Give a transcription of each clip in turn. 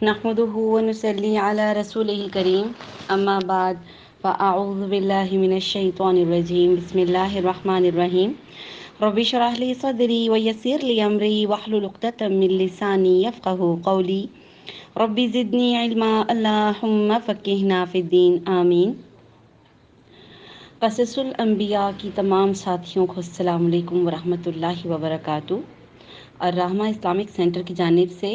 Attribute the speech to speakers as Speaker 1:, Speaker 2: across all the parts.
Speaker 1: نحمده ونصلي على رسوله الكريم اما بعد فاعوذ بالله من الشيطان الرجيم بسم الله الرحمن الرحيم رب اشرح لي صدري ويسر لي امري واحلل عقدة من لساني يفقهوا قولي رب زدني علما اللهم فقهنا في الدين آمین۔ قصص الانبیاء کی تمام ساتھیوں کو السلام علیکم ورحمۃ اللہ وبرکاتہ۔ الرحمہ اسلامک سینٹر کی جانب سے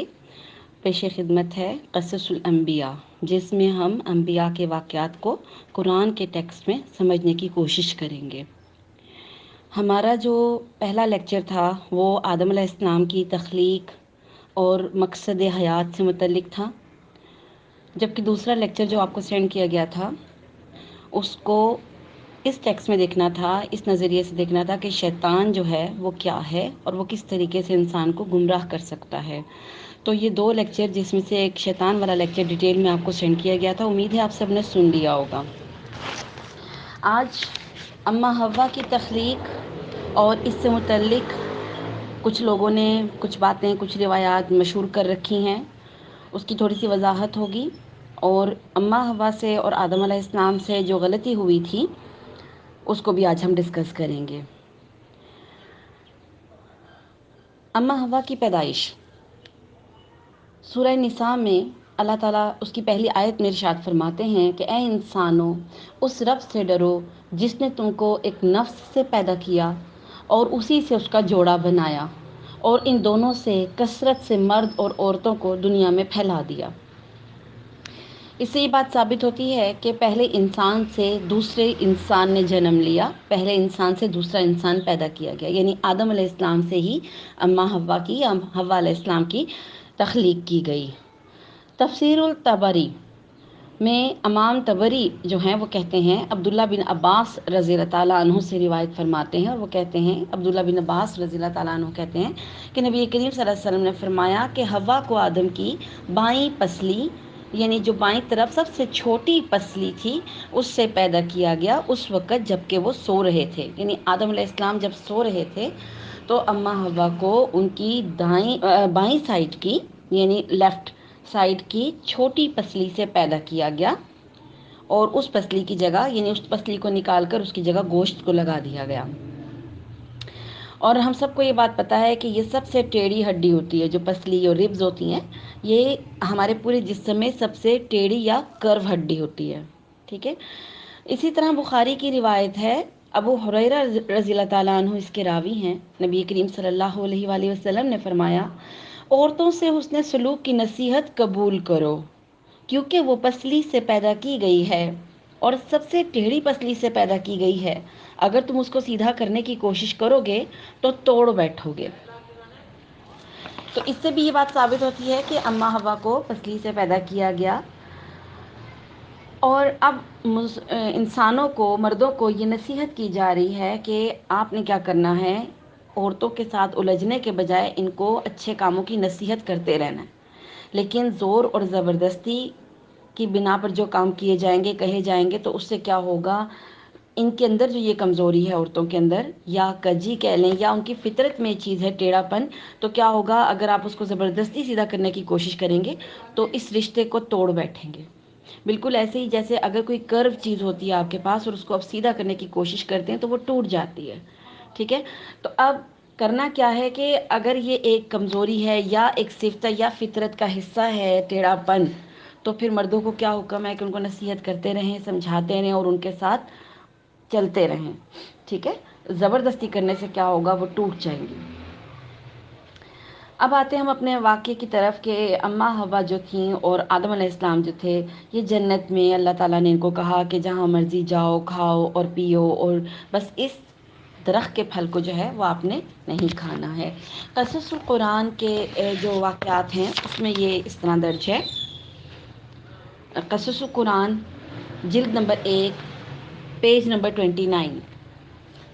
Speaker 1: پیش خدمت ہے قصص الانبیاء، جس میں ہم انبیاء کے واقعات کو قرآن کے ٹیکسٹ میں سمجھنے کی کوشش کریں گے۔ ہمارا جو پہلا لیکچر تھا وہ آدم علیہ السلام کی تخلیق اور مقصد حیات سے متعلق تھا، جبکہ دوسرا لیکچر جو آپ کو سینڈ کیا گیا تھا اس کو اس ٹیکسٹ میں دیکھنا تھا، اس نظریے سے دیکھنا تھا کہ شیطان جو ہے وہ کیا ہے اور وہ کس طریقے سے انسان کو گمراہ کر سکتا ہے۔ تو یہ دو لیکچر، جس میں سے ایک شیطان والا لیکچر ڈیٹیل میں آپ کو سینڈ کیا گیا تھا، امید ہے آپ سب نے سن لیا ہوگا۔ آج اماں حوا کی تخلیق اور اس سے متعلق کچھ لوگوں نے کچھ باتیں، کچھ روایات مشہور کر رکھی ہیں، اس کی تھوڑی سی وضاحت ہوگی، اور اماں حوا سے اور آدم علیہ السلام سے جو غلطی ہوئی تھی اس کو بھی آج ہم ڈسکس کریں گے۔ اماں حوا کی پیدائش سورہ نساء میں اللہ تعالیٰ اس کی پہلی آیت میں ارشاد فرماتے ہیں کہ اے انسانوں، اس رب سے ڈرو جس نے تم کو ایک نفس سے پیدا کیا اور اسی سے اس کا جوڑا بنایا، اور ان دونوں سے کثرت سے مرد اور عورتوں کو دنیا میں پھیلا دیا۔ اس سے یہ بات ثابت ہوتی ہے کہ پہلے انسان سے دوسرے انسان نے جنم لیا، پہلے انسان سے دوسرا انسان پیدا کیا گیا، یعنی آدم علیہ السلام سے ہی اماں حوا کی، حوا علیہ السلام کی تخلیق کی گئی۔ تفسیر الطبری میں امام طبری جو ہیں وہ کہتے ہیں، عبداللہ بن عباس رضی اللہ تعالیٰ عنہ سے روایت فرماتے ہیں، اور وہ کہتے ہیں، عبداللہ بن عباس رضی اللہ تعالیٰ عنہ کہتے ہیں کہ نبی کریم صلی اللہ علیہ وسلم نے فرمایا کہ حوا کو آدم کی بائیں پسلی، یعنی جو بائیں طرف سب سے چھوٹی پسلی تھی، اس سے پیدا کیا گیا اس وقت جب کہ وہ سو رہے تھے۔ یعنی آدم علیہ السلام جب سو رہے تھے تو اماں حوا کو ان کی بائیں سائڈ کی، یعنی لیفٹ سائڈ کی چھوٹی پسلی سے پیدا کیا گیا، اور اس پسلی کی جگہ، یعنی اس پسلی کو نکال کر اس کی جگہ گوشت کو لگا دیا گیا۔ اور ہم سب کو یہ بات پتہ ہے کہ یہ سب سے ٹیڑھی ہڈی ہوتی ہے، جو پسلی اور ربز ہوتی ہیں، یہ ہمارے پورے جسم میں سب سے ٹیڑھی یا کرو ہڈی ہوتی ہے، ٹھیک ہے۔ اسی طرح بخاری کی روایت ہے، ابو ہریرہ رضی اللہ تعالیٰ عنہ اس کے راوی ہیں، نبی کریم صلی اللہ علیہ وآلہ وسلم نے فرمایا، عورتوں سے حسن سلوک کی نصیحت قبول کرو، کیونکہ وہ پسلی سے پیدا کی گئی ہے اور سب سے ٹیڑھی پسلی سے پیدا کی گئی ہے، اگر تم اس کو سیدھا کرنے کی کوشش کرو گے تو توڑ بیٹھو گے۔ تو اس سے بھی یہ بات ثابت ہوتی ہے کہ اماں حوا کو پسلی سے پیدا کیا گیا، اور اب انسانوں کو، مردوں کو یہ نصیحت کی جا رہی ہے کہ آپ نے کیا کرنا ہے، عورتوں کے ساتھ الجھنے کے بجائے ان کو اچھے کاموں کی نصیحت کرتے رہنا ہے، لیکن زور اور زبردستی کی بنا پر جو کام کیے جائیں گے، کہے جائیں گے، تو اس سے کیا ہوگا، ان کے اندر جو یہ کمزوری ہے عورتوں کے اندر، یا کجی کہہ لیں، یا ان کی فطرت میں چیز ہے ٹیڑھا پن، تو کیا ہوگا، اگر آپ اس کو زبردستی سیدھا کرنے کی کوشش کریں گے تو اس رشتے کو توڑ بیٹھیں گے۔ بالکل ایسے ہی جیسے اگر کوئی کرو چیز ہوتی ہے آپ کے پاس اور اس کو آپ سیدھا کرنے کی کوشش کرتے ہیں تو وہ ٹوٹ جاتی ہے، ٹھیک ہے۔ تو اب کرنا کیا ہے کہ اگر یہ ایک کمزوری ہے یا ایک صفت یا فطرت کا حصہ ہے ٹیڑھا پن، تو پھر مردوں کو کیا حکم ہے کہ ان کو نصیحت کرتے رہیں، سمجھاتے رہیں اور ان کے ساتھ چلتے رہیں، ٹھیک ہے۔ زبردستی کرنے سے کیا ہوگا، وہ ٹوٹ جائیں گی۔ اب آتے ہیں ہم اپنے واقعے کی طرف کہ اماں حوا جو تھیں اور آدم علیہ السلام جو تھے، یہ جنت میں اللہ تعالیٰ نے ان کو کہا کہ جہاں مرضی جاؤ، کھاؤ اور پیو، اور بس اس درخت کے پھل کو جو ہے وہ آپ نے نہیں کھانا ہے۔ قصص القرآن کے جو واقعات ہیں اس میں یہ اس طرح درج ہے۔ قصص القرآن جلد نمبر 1 پیج نمبر 29،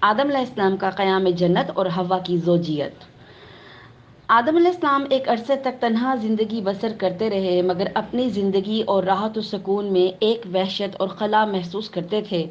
Speaker 1: آدم علیہ السلام کا قیام جنت اور حوا کی زوجیت۔ آدم علیہ السلام ایک عرصے تک تنہا زندگی بسر کرتے رہے، مگر اپنی زندگی اور راحت و سکون میں ایک وحشت اور خلا محسوس کرتے تھے،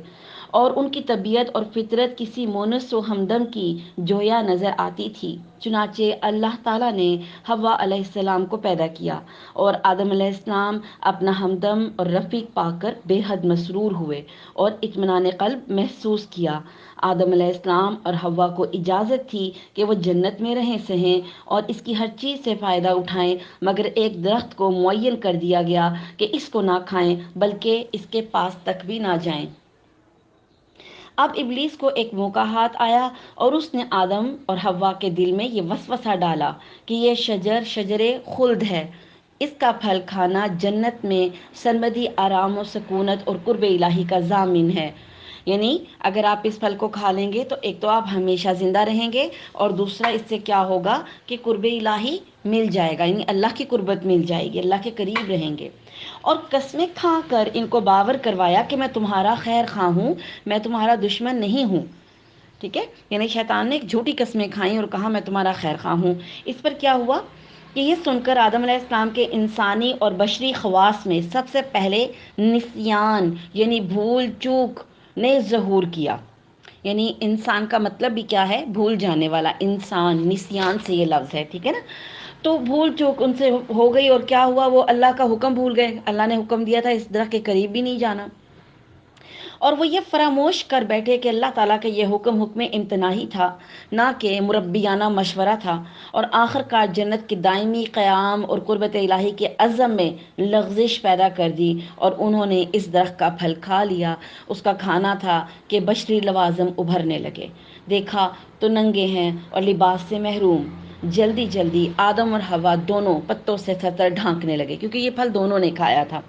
Speaker 1: اور ان کی طبیعت اور فطرت کسی مونس و ہمدم کی جویا نظر آتی تھی۔ چنانچہ اللہ تعالیٰ نے حوا علیہ السلام کو پیدا کیا اور آدم علیہ السلام اپنا ہمدم اور رفیق پا کر بے حد مسرور ہوئے اور اطمینان قلب محسوس کیا۔ آدم علیہ السلام اور حوا کو اجازت تھی کہ وہ جنت میں رہیں سہیں اور اس کی ہر چیز سے فائدہ اٹھائیں، مگر ایک درخت کو معین کر دیا گیا کہ اس کو نہ کھائیں بلکہ اس کے پاس تک بھی نہ جائیں۔ اب ابلیس کو ایک موقع ہاتھ آیا اور اس نے آدم اور حوا کے دل میں یہ وسوسہ ڈالا کہ یہ شجر خلد ہے، اس کا پھل کھانا جنت میں سرمدی آرام و سکونت اور قرب الہی کا ضامن ہے۔ یعنی اگر آپ اس پھل کو کھا لیں گے تو ایک تو آپ ہمیشہ زندہ رہیں گے اور دوسرا اس سے کیا ہوگا کہ قرب الہی مل جائے گا، یعنی اللہ کی قربت مل جائے گی، اللہ کے قریب رہیں گے۔ اور قسمیں کھا کر ان کو باور کروایا کہ میں تمہارا خیر خواہ ہوں، میں تمہارا دشمن نہیں ہوں۔ ٹھیک ہے، یعنی شیطان نے ایک جھوٹی قسمیں کھائیں اور کہا میں تمہارا خیر خواہ ہوں۔ اس پر کیا ہوا کہ یہ سن کر آدم علیہ السلام کے انسانی اور بشری خواص میں سب سے پہلے نسیان یعنی بھول چوک نے ظہور کیا۔ یعنی انسان کا مطلب بھی کیا ہے؟ بھول جانے والا انسان، نسیان سے یہ لفظ ہے، ٹھیک ہے نا۔ تو بھول چوک ان سے ہو گئی اور کیا ہوا؟ وہ اللہ کا حکم بھول گئے۔ اللہ نے حکم دیا تھا اس درخت کے قریب بھی نہیں جانا، اور وہ یہ فراموش کر بیٹھے کہ اللہ تعالیٰ کا یہ حکم امتناعی تھا، نہ کہ مربیانہ مشورہ تھا، اور آخر کار جنت کے دائمی قیام اور قربت الہی کے عزم میں لغزش پیدا کر دی اور انہوں نے اس درخت کا پھل کھا لیا۔ اس کا کھانا تھا کہ بشری لوازم ابھرنے لگے، دیکھا تو ننگے ہیں اور لباس سے محروم۔ جلدی جلدی آدم اور حوا دونوں پتوں سے سر ڈھانکنے لگے، کیونکہ یہ پھل دونوں نے کھایا تھا۔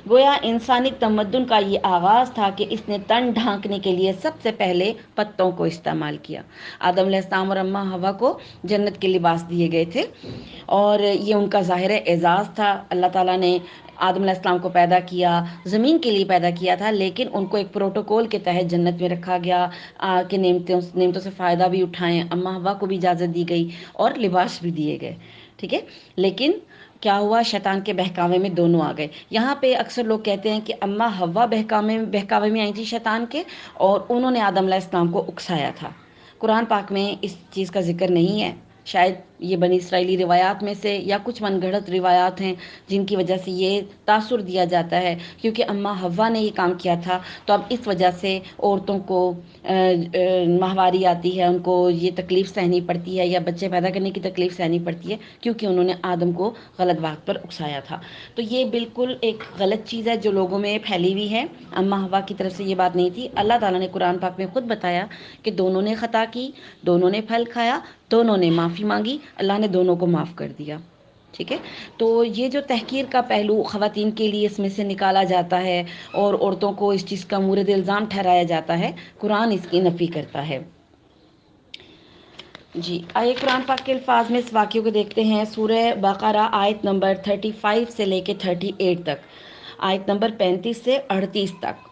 Speaker 1: گویا انسانی تمدن کا یہ آغاز تھا کہ اس نے تن ڈھانکنے کے لیے سب سے پہلے پتوں کو استعمال کیا۔ آدم علیہ السلام اور اماں حوا کو جنت کے لباس دیے گئے تھے اور یہ ان کا ظاہر اعزاز تھا۔ اللہ تعالیٰ نے آدم علیہ السلام کو پیدا کیا، زمین کے لیے پیدا کیا تھا، لیکن ان کو ایک پروٹوکول کے تحت جنت میں رکھا گیا کہ نعمتوں سے فائدہ بھی اٹھائیں۔ اماں حوا کو بھی اجازت دی گئی اور لباس بھی دیے گئے، ٹھیک ہے۔ لیکن کیا ہوا؟ شیطان کے بہکاوے میں دونوں آ گئے۔ یہاں پہ اکثر لوگ کہتے ہیں کہ اماں حوا بہکاوے میں آئی تھی شیطان کے، اور انہوں نے آدم علیہ السلام کو اکسایا تھا۔ قرآن پاک میں اس چیز کا ذکر نہیں ہے، شاید یہ بنی اسرائیلی روایات میں سے یا کچھ من گھڑت روایات ہیں جن کی وجہ سے یہ تاثر دیا جاتا ہے، کیونکہ اماں حوا نے یہ کام کیا تھا تو اب اس وجہ سے عورتوں کو ماہواری آتی ہے، ان کو یہ تکلیف سہنی پڑتی ہے یا بچے پیدا کرنے کی تکلیف سہنی پڑتی ہے، کیونکہ انہوں نے آدم کو غلط بات پر اکسایا تھا۔ تو یہ بالکل ایک غلط چیز ہے جو لوگوں میں پھیلی ہوئی ہے۔ اماں حوا کی طرف سے یہ بات نہیں تھی۔ اللہ تعالیٰ نے قرآن پاک میں خود بتایا کہ دونوں نے خطا کی، دونوں نے پھل کھایا، دونوں نے معافی مانگی، اللہ نے دونوں کو معاف کر دیا، ٹھیک ہے۔ تو یہ جو تحقیر کا پہلو خواتین کے لیے اس میں سے نکالا جاتا ہے اور عورتوں کو اس چیز کا مورد الزام ٹھہرایا جاتا ہے، قرآن اس کی نفی کرتا ہے۔ جی آئے قرآن پاک کے الفاظ میں اس واقعے کو دیکھتے ہیں۔ سورہ بقرہ آیت نمبر 35 سے لے کے 38 تک، آیت نمبر 35 سے 38 تک۔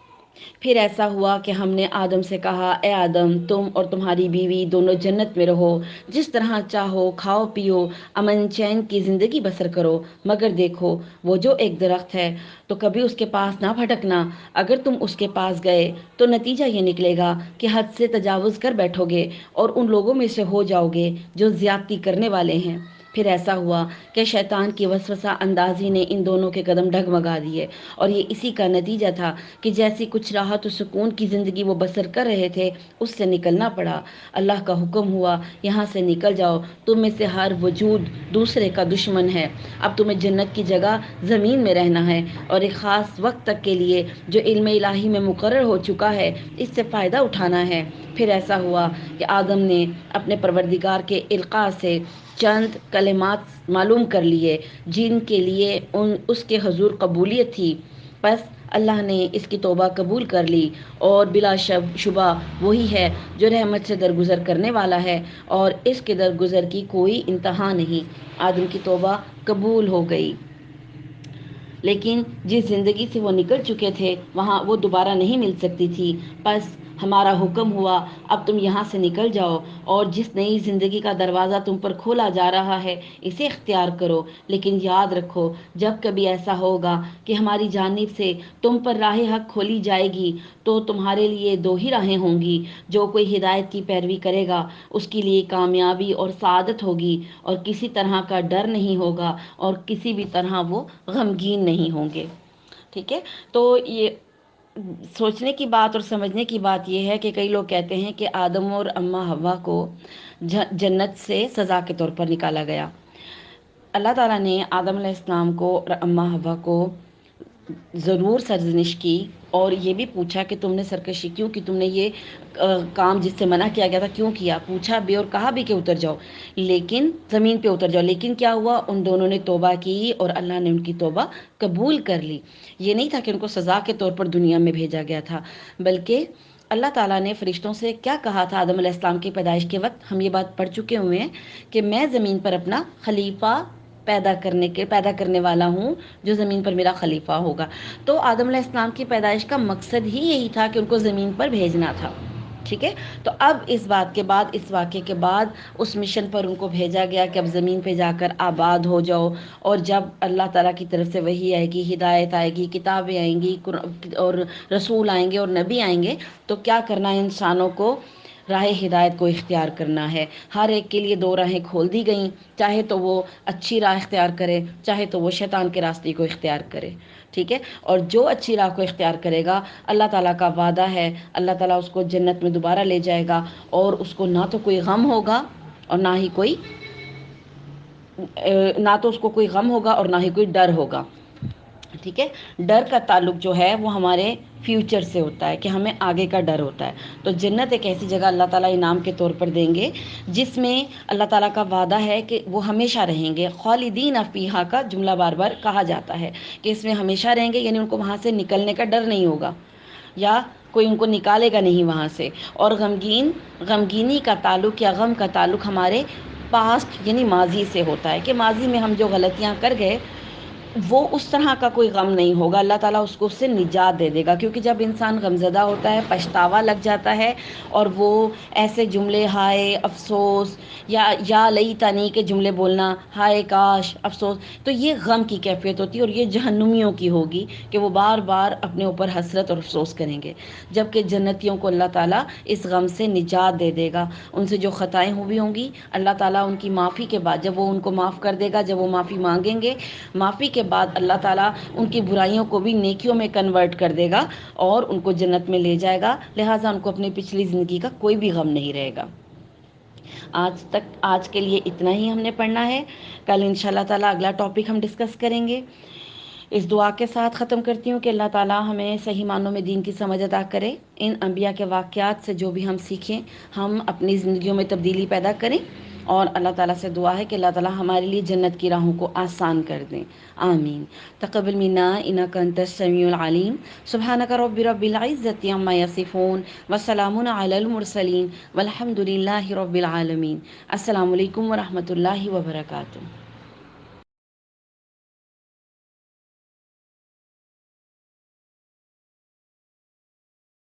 Speaker 1: پھر ایسا ہوا کہ ہم نے آدم سے کہا، اے آدم، تم اور تمہاری بیوی دونوں جنت میں رہو، جس طرح چاہو کھاؤ پیو، امن چین کی زندگی بسر کرو، مگر دیکھو وہ جو ایک درخت ہے تو کبھی اس کے پاس نہ بھٹکنا۔ اگر تم اس کے پاس گئے تو نتیجہ یہ نکلے گا کہ حد سے تجاوز کر بیٹھو گے اور ان لوگوں میں سے ہو جاؤ گے جو زیادتی کرنے والے ہیں۔ پھر ایسا ہوا کہ شیطان کی وسوسہ اندازی نے ان دونوں کے قدم ڈگمگا دیے، اور یہ اسی کا نتیجہ تھا کہ جیسی کچھ راحت و سکون کی زندگی وہ بسر کر رہے تھے اس سے نکلنا پڑا۔ اللہ کا حکم ہوا، یہاں سے نکل جاؤ، تم میں سے ہر وجود دوسرے کا دشمن ہے۔ اب تمہیں جنت کی جگہ زمین میں رہنا ہے اور ایک خاص وقت تک کے لیے جو علم الہی میں مقرر ہو چکا ہے اس سے فائدہ اٹھانا ہے۔ پھر ایسا ہوا کہ آدم نے اپنے پروردگار کے القاء سے چند کلمات معلوم کر لیے جن کے لیے اس کے حضور قبولیت تھی، پس اللہ نے اس کی توبہ قبول کر لی، اور بلا شبہ وہی ہے جو رحمت سے درگزر کرنے والا ہے، اور اس کے درگزر کی کوئی انتہا نہیں۔ آدم کی توبہ قبول ہو گئی، لیکن جس زندگی سے وہ نکل چکے تھے وہاں وہ دوبارہ نہیں مل سکتی تھی۔ پس ہمارا حکم ہوا اب تم یہاں سے نکل جاؤ اور جس نئی زندگی کا دروازہ تم پر کھولا جا رہا ہے اسے اختیار کرو، لیکن یاد رکھو جب کبھی ایسا ہوگا کہ ہماری جانب سے تم پر راہ حق کھولی جائے گی تو تمہارے لیے دو ہی راہیں ہوں گی، جو کوئی ہدایت کی پیروی کرے گا اس کے لیے کامیابی اور سعادت ہوگی، اور کسی طرح کا ڈر نہیں ہوگا اور کسی بھی طرح وہ غمگین نہیں ہوں گے۔ ٹھیک ہے، تو یہ سوچنے کی بات اور سمجھنے کی بات یہ ہے کہ کئی لوگ کہتے ہیں کہ آدم اور اماں حوا کو جنت سے سزا کے طور پر نکالا گیا۔ اللہ تعالیٰ نے آدم علیہ السلام کو اور اماں حوا کو ضرور سرزنش کی اور یہ بھی پوچھا کہ تم نے سرکشی کیوں کی، تم نے یہ کام جس سے منع کیا گیا تھا کیوں کیا، پوچھا بھی اور کہا بھی کہ اتر جاؤ، لیکن زمین پہ اتر جاؤ، لیکن کیا ہوا، ان دونوں نے توبہ کی اور اللہ نے ان کی توبہ قبول کر لی۔ یہ نہیں تھا کہ ان کو سزا کے طور پر دنیا میں بھیجا گیا تھا، بلکہ اللہ تعالیٰ نے فرشتوں سے کیا کہا تھا آدم علیہ السلام کی پیدائش کے وقت، ہم یہ بات پڑھ چکے ہوئے ہیں کہ میں زمین پر اپنا خلیفہ پیدا کرنے والا ہوں جو زمین پر میرا خلیفہ ہوگا۔ تو آدم علیہ السلام کی پیدائش کا مقصد ہی یہی تھا کہ ان کو زمین پر بھیجنا تھا۔ ٹھیک ہے، تو اب اس بات کے بعد، اس واقعے کے بعد اس مشن پر ان کو بھیجا گیا کہ اب زمین پہ جا کر آباد ہو جاؤ، اور جب اللہ تعالیٰ کی طرف سے وحی آئے گی، ہدایت آئے گی، کتابیں آئیں گی اور رسول آئیں گے اور نبی آئیں گے، تو کیا کرنا ہے، انسانوں کو راہ ہدایت کو اختیار کرنا ہے۔ ہر ایک کے لیے دو راہیں کھول دی گئیں، چاہے تو وہ اچھی راہ اختیار کرے، چاہے تو وہ شیطان کے راستے کو اختیار کرے۔ ٹھیک ہے، اور جو اچھی راہ کو اختیار کرے گا، اللہ تعالیٰ کا وعدہ ہے اللہ تعالیٰ اس کو جنت میں دوبارہ لے جائے گا، اور اس کو نہ تو کوئی غم ہوگا اور نہ ہی کوئی نہ تو اس کو کوئی غم ہوگا اور نہ ہی کوئی ڈر ہوگا۔ ٹھیک ہے، ڈر کا تعلق جو ہے وہ ہمارے فیوچر سے ہوتا ہے کہ ہمیں آگے کا ڈر ہوتا ہے۔ تو جنت ایک ایسی جگہ اللہ تعالیٰ انعام کے طور پر دیں گے جس میں اللہ تعالیٰ کا وعدہ ہے کہ وہ ہمیشہ رہیں گے، خالدین فیہا کا جملہ بار بار کہا جاتا ہے کہ اس میں ہمیشہ رہیں گے، یعنی ان کو وہاں سے نکلنے کا ڈر نہیں ہوگا یا کوئی ان کو نکالے گا نہیں وہاں سے۔ اور غمگینی کا تعلق یا غم کا تعلق ہمارے پاسٹ یعنی ماضی سے ہوتا ہے کہ ماضی میں ہم جو غلطیاں کر گئے وہ اس طرح کا کوئی غم نہیں ہوگا، اللہ تعالیٰ اس کو اس سے نجات دے دے گا، کیونکہ جب انسان غمزدہ ہوتا ہے، پچھتاوا لگ جاتا ہے، اور وہ ایسے جملے ہائے افسوس یا لیتنی کے جملے بولنا، ہائے کاش، افسوس، تو یہ غم کی کیفیت ہوتی ہے اور یہ جہنمیوں کی ہوگی کہ وہ بار بار اپنے اوپر حسرت اور افسوس کریں گے، جبکہ جنتیوں کو اللہ تعالیٰ اس غم سے نجات دے دے گا۔ ان سے جو خطائیں ہوئی ہوں گی اللہ تعالیٰ ان کی معافی کے بعد، جب وہ ان کو معاف کر دے گا، جب وہ معافی مانگیں گے، معافی کے بعد اللہ تعالیٰ ان کی برائیوں کو بھی نیکیوں میں کنورٹ کر دے گا اور ان کو جنت میں لے جائے گا، لہٰذا ان کو اپنی پچھلی زندگی کا کوئی بھی غم نہیں رہے گا۔ آج کے لیے اتنا ہی ہم نے پڑھنا ہے، کل انشاءاللہ تعالیٰ اگلا ٹاپک ہم ڈسکس کریں گے۔ اس دعا کے ساتھ ختم کرتی ہوں کہ اللہ تعالیٰ ہمیں صحیح معنوں میں دین کی سمجھ عطا کرے، ان انبیاء کے واقعات سے جو بھی ہم سیکھیں ہم اپنی زندگیوں میں تبدیلی پیدا کریں، اور اللہ تعالیٰ سے دعا ہے کہ اللہ تعالیٰ ہمارے لیے جنت کی راہوں کو آسان کر دیں، آمین۔ تقبل منا انک انت السمیع العلیم، سبحانک رب العزۃ عما یصفون، وسلام علی المرسلین، والحمد للہ رب العالمین۔ السلام علیکم ورحمۃ اللہ وبرکاتہ۔